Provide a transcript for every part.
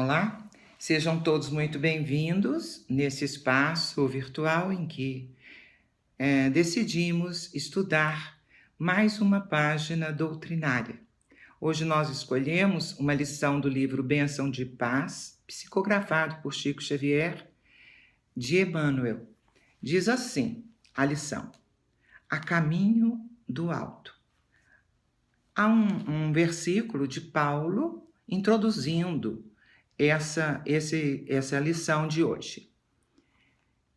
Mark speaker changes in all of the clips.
Speaker 1: Olá, sejam todos muito bem-vindos nesse espaço virtual em que decidimos estudar mais uma página doutrinária. Hoje nós escolhemos uma lição do livro Bênção de Paz, psicografado por Chico Xavier, de Emmanuel. Diz assim a lição: A caminho do alto. Há um versículo de Paulo introduzindo essa lição de hoje.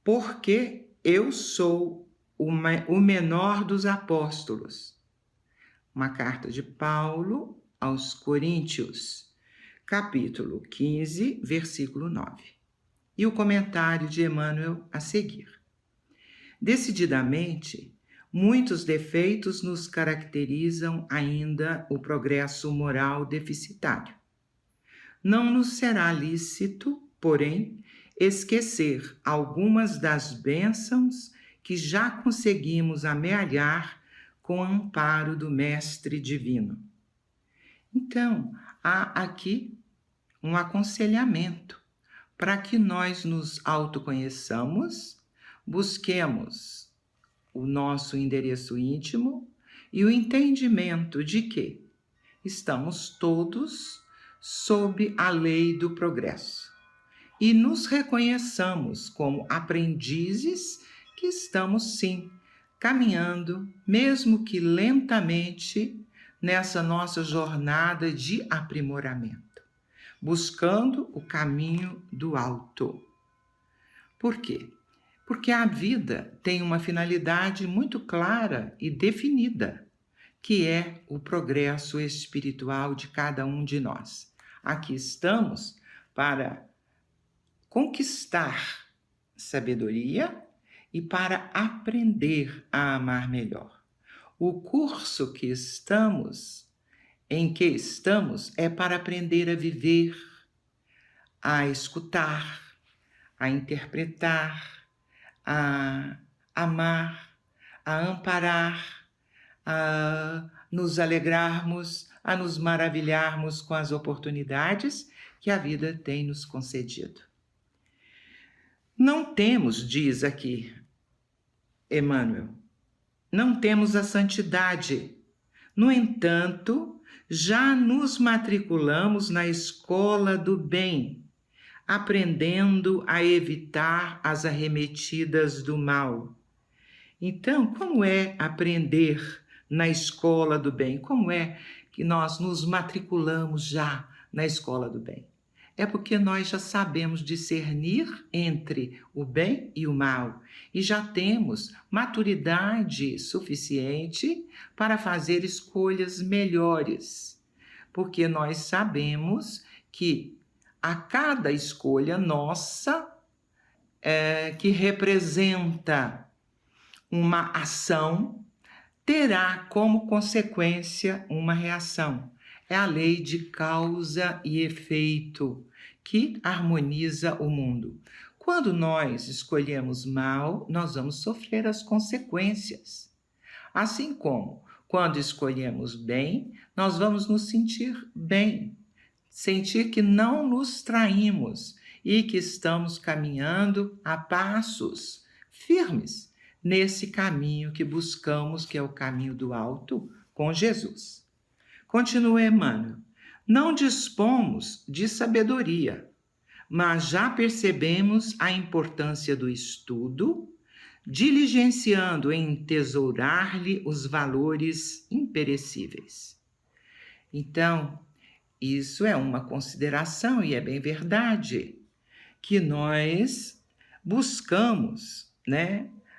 Speaker 1: Porque eu sou o menor dos apóstolos. Uma carta de Paulo aos Coríntios, capítulo 15, versículo 9. E o comentário de Emmanuel a seguir. Decididamente, muitos defeitos nos caracterizam ainda o progresso moral deficitário. Não nos será lícito, porém, esquecer algumas das bênçãos que já conseguimos amealhar com o amparo do Mestre Divino. Então, há aqui um aconselhamento para que nós nos autoconheçamos, busquemos o nosso endereço íntimo e o entendimento de que estamos todos sob a lei do progresso e nos reconheçamos como aprendizes que estamos, sim, caminhando, mesmo que lentamente, nessa nossa jornada de aprimoramento, buscando o caminho do alto. Por quê? Porque a vida tem uma finalidade muito clara e definida, que é o progresso espiritual de cada um de nós. Aqui estamos para conquistar sabedoria e para aprender a amar melhor. O curso em que estamos é para aprender a viver, a escutar, a interpretar, a amar, a amparar, a nos alegrarmos, a nos maravilharmos com as oportunidades que a vida tem nos concedido. Não temos, diz aqui Emmanuel, não temos a santidade. No entanto, já nos matriculamos na escola do bem, aprendendo a evitar as arremetidas do mal. Então, como é aprender na escola do bem? Como é que nós nos matriculamos já na escola do bem? É porque nós já sabemos discernir entre o bem e o mal e já temos maturidade suficiente para fazer escolhas melhores, porque nós sabemos que a cada escolha nossa que representa uma ação, terá como consequência uma reação. É a lei de causa e efeito que harmoniza o mundo. Quando nós escolhemos mal, nós vamos sofrer as consequências. Assim como, quando escolhemos bem, nós vamos nos sentir bem, sentir que não nos traímos e que estamos caminhando a passos firmes nesse caminho que buscamos, que é o caminho do alto, com Jesus. Continua Emmanuel: não dispomos de sabedoria, mas já percebemos a importância do estudo, diligenciando em entesourar-lhe os valores imperecíveis. Então, isso é uma consideração, e é bem verdade, que nós buscamos,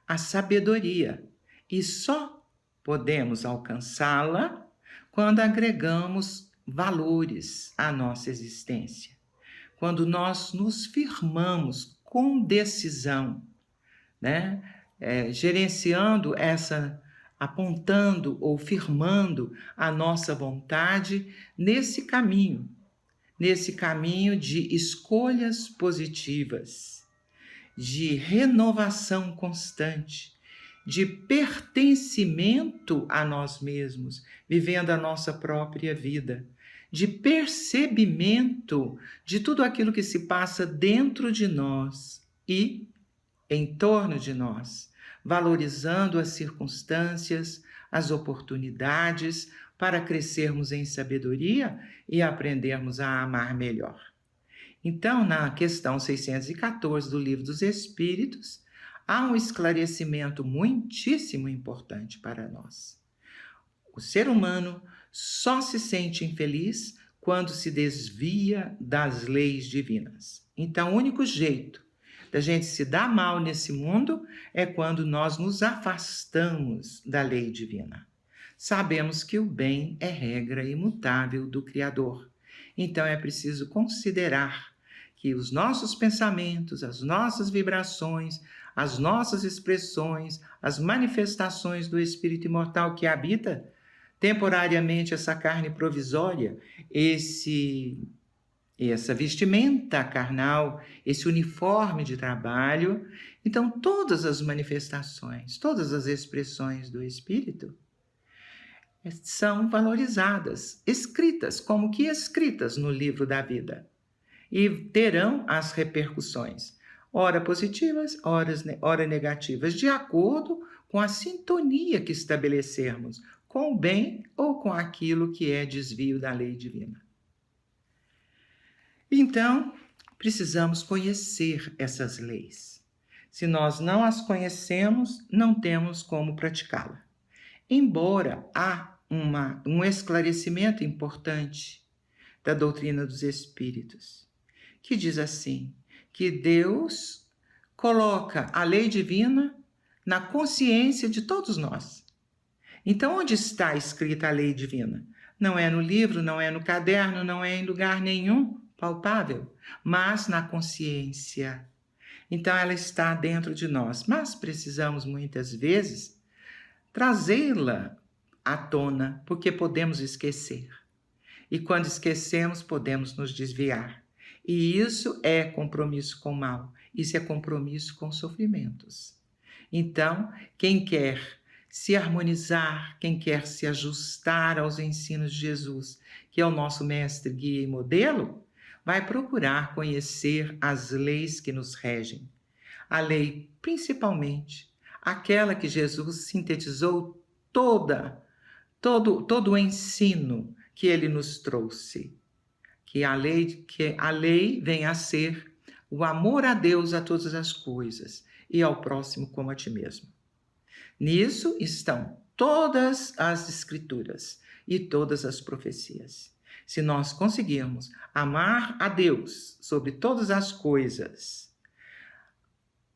Speaker 1: a sabedoria, e só podemos alcançá-la quando agregamos valores à nossa existência, quando nós nos firmamos com decisão, gerenciando apontando ou firmando a nossa vontade nesse caminho de escolhas positivas, de renovação constante, de pertencimento a nós mesmos, vivendo a nossa própria vida, de percebimento de tudo aquilo que se passa dentro de nós e em torno de nós, valorizando as circunstâncias, as oportunidades para crescermos em sabedoria e aprendermos a amar melhor. Então, na questão 614 do Livro dos Espíritos, há um esclarecimento muitíssimo importante para nós. O ser humano só se sente infeliz quando se desvia das leis divinas. Então, o único jeito da gente se dar mal nesse mundo é quando nós nos afastamos da lei divina. Sabemos que o bem é regra imutável do Criador. Então é preciso considerar que os nossos pensamentos, as nossas vibrações, as nossas expressões, as manifestações do Espírito imortal que habita temporariamente essa carne provisória, essa vestimenta carnal, esse uniforme de trabalho. Então, todas as manifestações, todas as expressões do Espírito são valorizadas, escritas, como que escritas no livro da vida, e terão as repercussões, ora positivas, ora negativas, de acordo com a sintonia que estabelecermos com o bem ou com aquilo que é desvio da lei divina. Então, precisamos conhecer essas leis. Se nós não as conhecemos, não temos como praticá-la. Embora há um esclarecimento importante da doutrina dos Espíritos, que diz assim, que Deus coloca a lei divina na consciência de todos nós. Então, onde está escrita a lei divina? Não é no livro, não é no caderno, não é em lugar nenhum palpável, mas na consciência. Então, ela está dentro de nós, mas precisamos muitas vezes trazê-la à tona, porque podemos esquecer. E quando esquecemos, podemos nos desviar. E isso é compromisso com o mal, isso é compromisso com sofrimentos. Então, quem quer se harmonizar, quem quer se ajustar aos ensinos de Jesus, que é o nosso mestre, guia e modelo, vai procurar conhecer as leis que nos regem. A lei, principalmente, aquela que Jesus sintetizou todo o ensino que ele nos trouxe. Que a lei vem a ser o amor a Deus a todas as coisas e ao próximo como a ti mesmo. Nisso estão todas as escrituras e todas as profecias. Se nós conseguirmos amar a Deus sobre todas as coisas,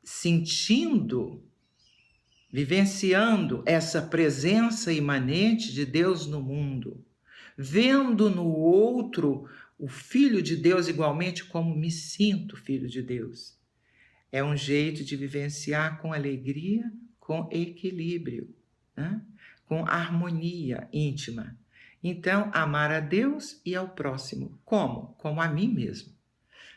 Speaker 1: sentindo, vivenciando essa presença imanente de Deus no mundo, vendo no outro o Filho de Deus igualmente como me sinto filho de Deus, é um jeito de vivenciar com alegria, com equilíbrio, né? Com harmonia íntima. Então, amar a Deus e ao próximo. Como? Como a mim mesmo.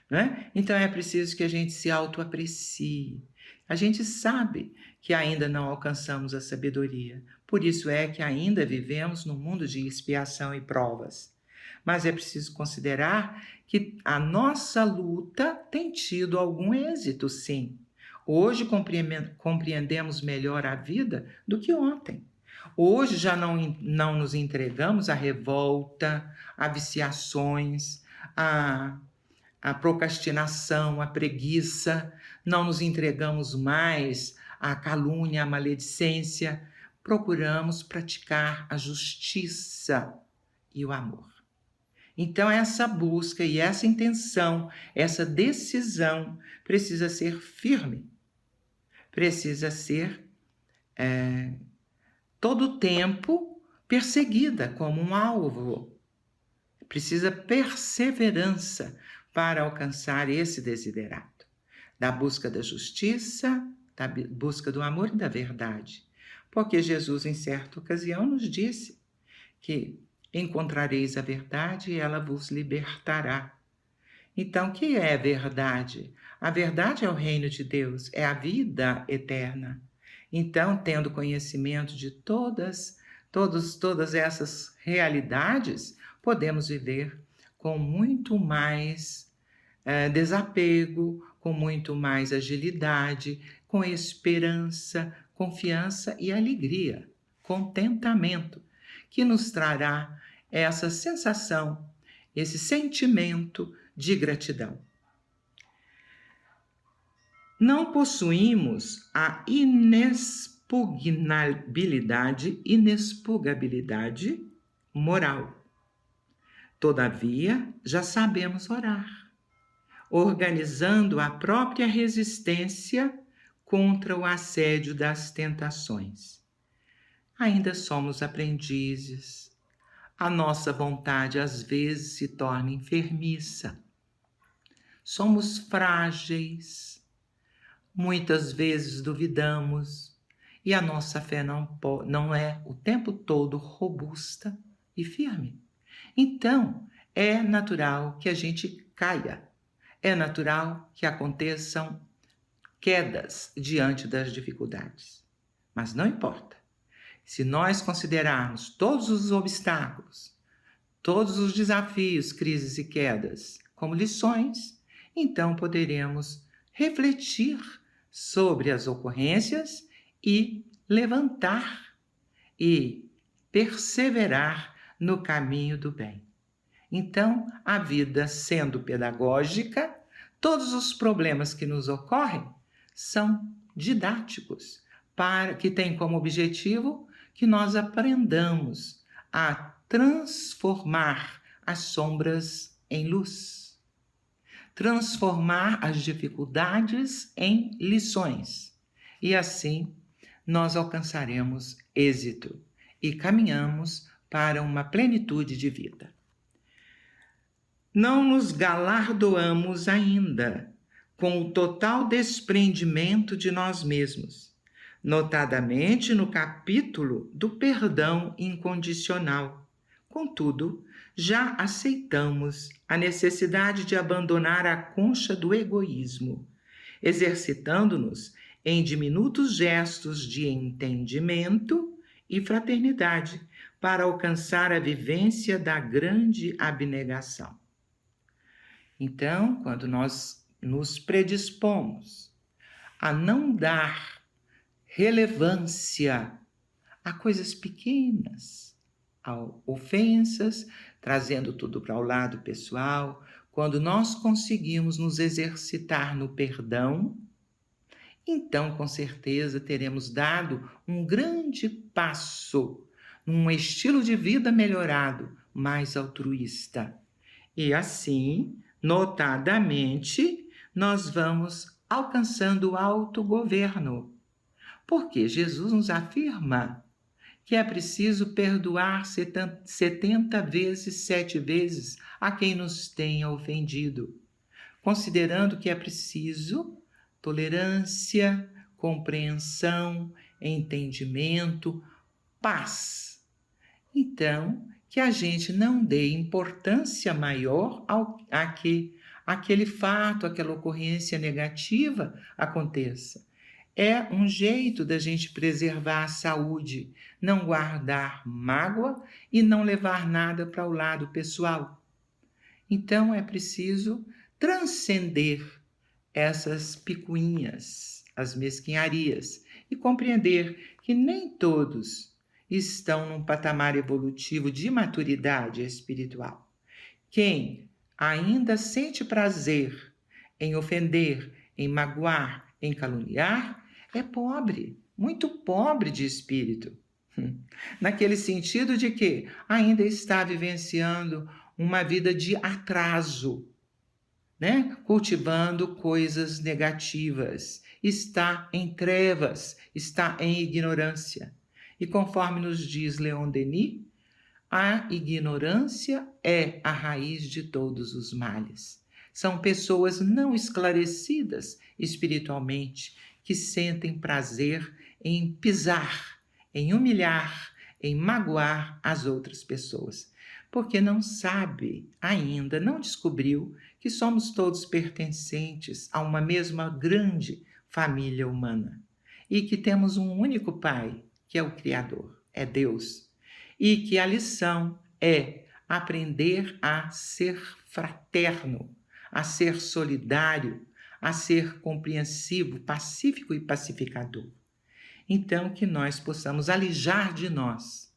Speaker 1: Né? Então, é preciso que a gente se autoaprecie. A gente sabe que ainda não alcançamos a sabedoria. Por isso é que ainda vivemos num mundo de expiação e provas. Mas é preciso considerar que a nossa luta tem tido algum êxito, sim. Hoje compreendemos melhor a vida do que ontem. Hoje já não nos entregamos à revolta, a viciações, a procrastinação, a preguiça. Não nos entregamos mais à calúnia, à maledicência. Procuramos praticar a justiça e o amor. Então, essa busca e essa intenção, essa decisão precisa ser firme, precisa ser todo o tempo perseguida como um alvo. Precisa perseverança para alcançar esse desiderato, da busca da justiça, da busca do amor e da verdade. Porque Jesus, em certa ocasião, nos disse que encontrareis a verdade e ela vos libertará. Então, o que é a verdade? A verdade é o reino de Deus, é a vida eterna. Então, tendo conhecimento de todas essas realidades, podemos viver com muito mais desapego, com muito mais agilidade, com esperança, confiança e alegria, contentamento, que nos trará essa sensação, esse sentimento de gratidão. Não possuímos a inexpugabilidade moral. Todavia, já sabemos orar, organizando a própria resistência contra o assédio das tentações. Ainda somos aprendizes. A nossa vontade às vezes se torna enfermiça. Somos frágeis. Muitas vezes duvidamos e a nossa fé não é o tempo todo robusta e firme. Então, é natural que a gente caia. É natural que aconteçam quedas diante das dificuldades. Mas não importa. Se nós considerarmos todos os obstáculos, todos os desafios, crises e quedas como lições, então poderemos refletir sobre as ocorrências e levantar e perseverar no caminho do bem. Então, a vida sendo pedagógica, todos os problemas que nos ocorrem são didáticos, que têm como objetivo que nós aprendamos a transformar as sombras em luz, transformar as dificuldades em lições. E assim nós alcançaremos êxito e caminhamos para uma plenitude de vida. Não nos galardoamos ainda com o total desprendimento de nós mesmos, notadamente no capítulo do perdão incondicional. Contudo, já aceitamos a necessidade de abandonar a concha do egoísmo, exercitando-nos em diminutos gestos de entendimento e fraternidade para alcançar a vivência da grande abnegação. Então, quando nós nos predispomos a não dar relevância a coisas pequenas, a ofensas, trazendo tudo para o lado pessoal, quando nós conseguimos nos exercitar no perdão, então com certeza teremos dado um grande passo num estilo de vida melhorado, mais altruísta. E assim, notadamente, nós vamos alcançando o autogoverno, porque Jesus nos afirma que é preciso perdoar 70 vezes, 7 vezes a quem nos tenha ofendido, considerando que é preciso tolerância, compreensão, entendimento, paz. Então, que a gente não dê importância maior a que aquele fato, aquela ocorrência negativa aconteça. É um jeito da gente preservar a saúde, não guardar mágoa e não levar nada para o lado pessoal. Então é preciso transcender essas picuinhas, as mesquinharias, e compreender que nem todos estão num patamar evolutivo de maturidade espiritual. Quem ainda sente prazer em ofender, em magoar, em caluniar, é pobre, muito pobre de espírito. Naquele sentido de que ainda está vivenciando uma vida de atraso, né? Cultivando coisas negativas, está em trevas, está em ignorância. E conforme nos diz Leon Denis, a ignorância é a raiz de todos os males. São pessoas não esclarecidas espiritualmente que sentem prazer em pisar, em humilhar, em magoar as outras pessoas, porque não sabe ainda, não descobriu que somos todos pertencentes a uma mesma grande família humana e que temos um único Pai, que é o Criador, é Deus, e que a lição é aprender a ser fraterno, a ser solidário, a ser compreensivo, pacífico e pacificador. Então, que nós possamos alijar de nós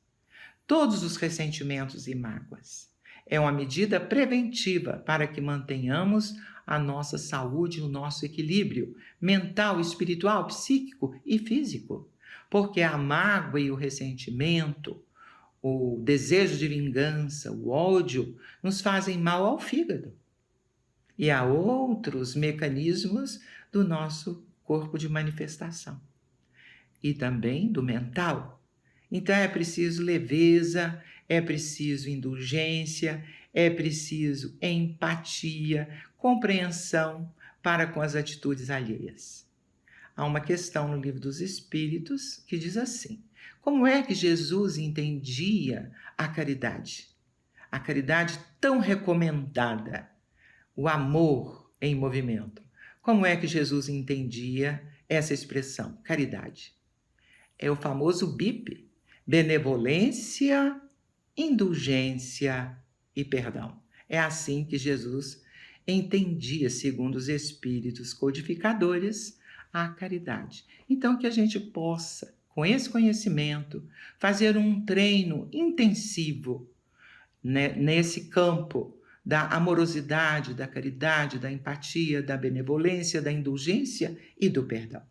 Speaker 1: todos os ressentimentos e mágoas. É uma medida preventiva para que mantenhamos a nossa saúde, o nosso equilíbrio mental, espiritual, psíquico e físico. Porque a mágoa e o ressentimento, o desejo de vingança, o ódio, nos fazem mal ao fígado e a outros mecanismos do nosso corpo de manifestação e também do mental. Então é preciso leveza, é preciso indulgência, é preciso empatia, compreensão para com as atitudes alheias. Há uma questão no Livro dos Espíritos que diz assim: como é que Jesus entendia a caridade? A caridade tão recomendada, o amor em movimento. Como é que Jesus entendia essa expressão, caridade? É o famoso BIP, benevolência, indulgência e perdão. É assim que Jesus entendia, segundo os espíritos codificadores, a caridade. Então, que a gente possa, com esse conhecimento, fazer um treino intensivo, né, nesse campo da amorosidade, da caridade, da empatia, da benevolência, da indulgência e do perdão.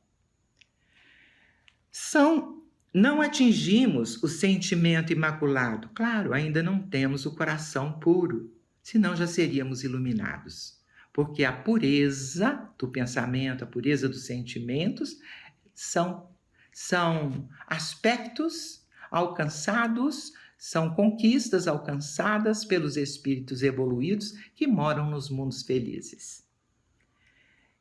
Speaker 1: Não atingimos o sentimento imaculado. Claro, ainda não temos o coração puro, senão já seríamos iluminados. Porque a pureza do pensamento, a pureza dos sentimentos são aspectos alcançados, são conquistas alcançadas pelos espíritos evoluídos que moram nos mundos felizes.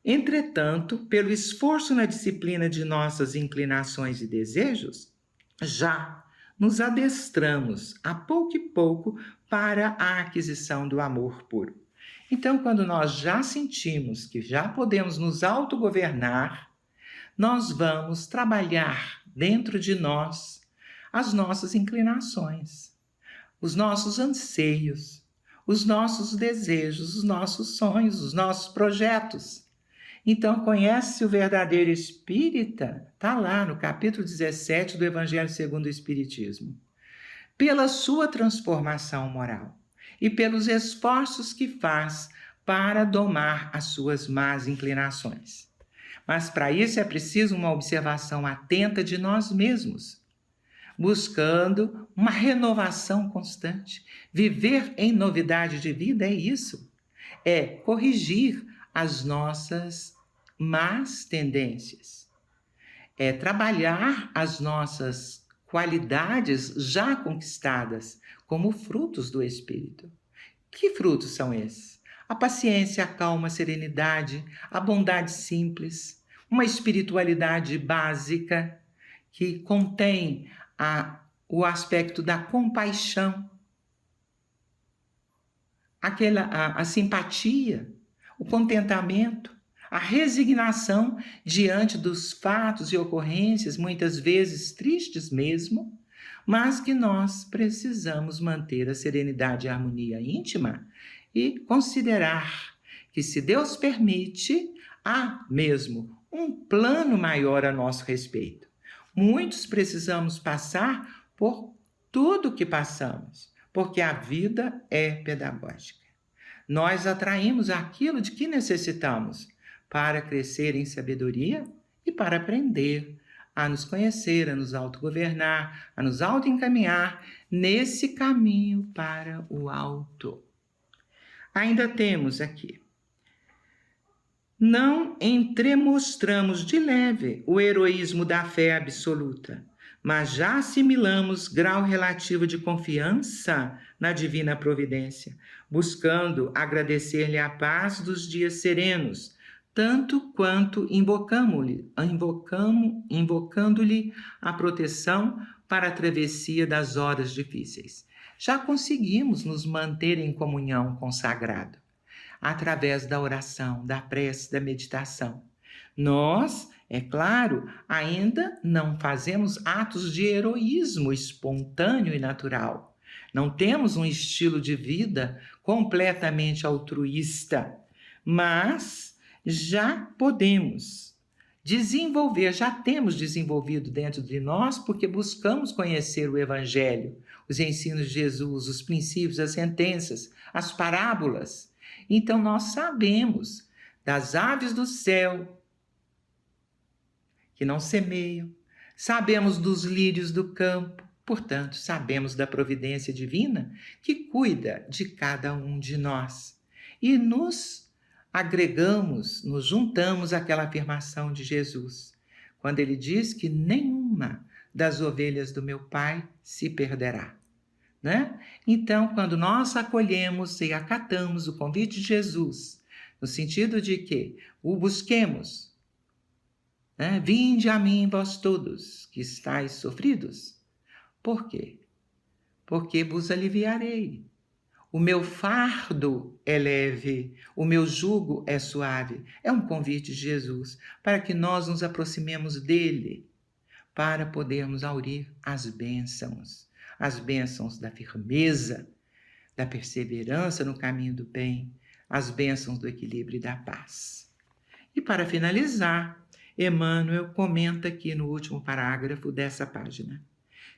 Speaker 1: Entretanto, pelo esforço na disciplina de nossas inclinações e desejos, já nos adestramos a pouco e pouco para a aquisição do amor puro. Então, quando nós já sentimos que já podemos nos autogovernar, nós vamos trabalhar dentro de nós as nossas inclinações, os nossos anseios, os nossos desejos, os nossos sonhos, os nossos projetos. Então, conhece o verdadeiro espírita? Está lá no capítulo 17 do Evangelho segundo o Espiritismo. Pela sua transformação moral e pelos esforços que faz para domar as suas más inclinações. Mas para isso é preciso uma observação atenta de nós mesmos, buscando uma renovação constante. Viver em novidade de vida é isso, é corrigir as nossas más tendências, é trabalhar as nossas qualidades já conquistadas como frutos do Espírito. Que frutos são esses? A paciência, a calma, a serenidade, a bondade simples, uma espiritualidade básica que contém o aspecto da compaixão, a simpatia, o contentamento, a resignação diante dos fatos e ocorrências, muitas vezes tristes mesmo, mas que nós precisamos manter a serenidade e a harmonia íntima e considerar que, se Deus permite, há mesmo um plano maior a nosso respeito. Muitos precisamos passar por tudo que passamos, porque a vida é pedagógica. Nós atraímos aquilo de que necessitamos para crescer em sabedoria e para aprender a nos conhecer, a nos autogovernar, a nos autoencaminhar nesse caminho para o alto. Ainda temos aqui: não entremostramos de leve o heroísmo da fé absoluta, mas já assimilamos grau relativo de confiança na divina providência, buscando agradecer-lhe a paz dos dias serenos, tanto quanto invocando-lhe a proteção para a travessia das horas difíceis. Já conseguimos nos manter em comunhão com o sagrado, através da oração, da prece, da meditação. Nós, é claro, ainda não fazemos atos de heroísmo espontâneo e natural. Não temos um estilo de vida completamente altruísta, mas já podemos desenvolver, já temos desenvolvido dentro de nós, porque buscamos conhecer o Evangelho, os ensinos de Jesus, os princípios, as sentenças, as parábolas. Então nós sabemos das aves do céu, que não semeiam, sabemos dos lírios do campo, portanto, sabemos da providência divina que cuida de cada um de nós. E nos agregamos, nos juntamos àquela afirmação de Jesus, quando ele diz que nenhuma das ovelhas do meu Pai se perderá. Né? Então, quando nós acolhemos e acatamos o convite de Jesus, no sentido de que o busquemos, né? Vinde a mim, vós todos que estáis sofridos. Por quê? Porque vos aliviarei. O meu fardo é leve, o meu jugo é suave. É um convite de Jesus para que nós nos aproximemos dele, para podermos aurir as bênçãos da firmeza, da perseverança no caminho do bem, as bênçãos do equilíbrio e da paz. E para finalizar, Emmanuel comenta aqui no último parágrafo dessa página.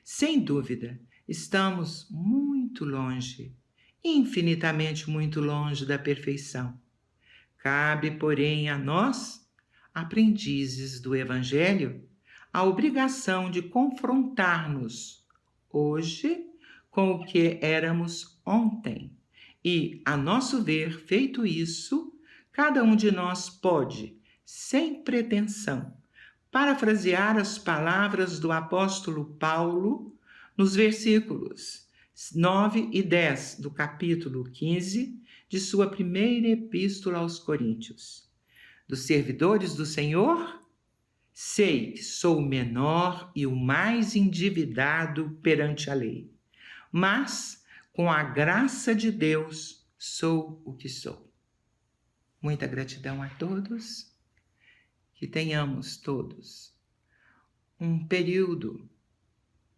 Speaker 1: Sem dúvida, estamos muito longe, infinitamente muito longe da perfeição. Cabe, porém, a nós, aprendizes do Evangelho, a obrigação de confrontar-nos hoje com o que éramos ontem. E, a nosso ver, feito isso, cada um de nós pode, sem pretensão, parafrasear as palavras do apóstolo Paulo nos versículos 9 e 10 do capítulo 15 de sua primeira epístola aos Coríntios. Dos servidores do Senhor, sei que sou o menor e o mais endividado perante a lei, mas, com a graça de Deus, sou o que sou. Muita gratidão a todos, que tenhamos todos um período,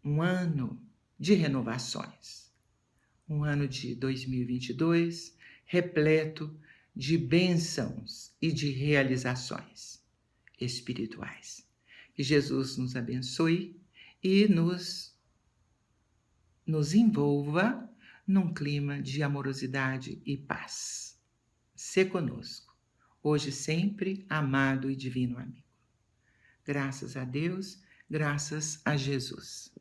Speaker 1: um ano de renovações, um ano de 2022 repleto de bênçãos e de realizações espirituais. Que Jesus nos abençoe e nos envolva num clima de amorosidade e paz. Sê conosco, hoje e sempre, amado e divino amigo. Graças a Deus, graças a Jesus.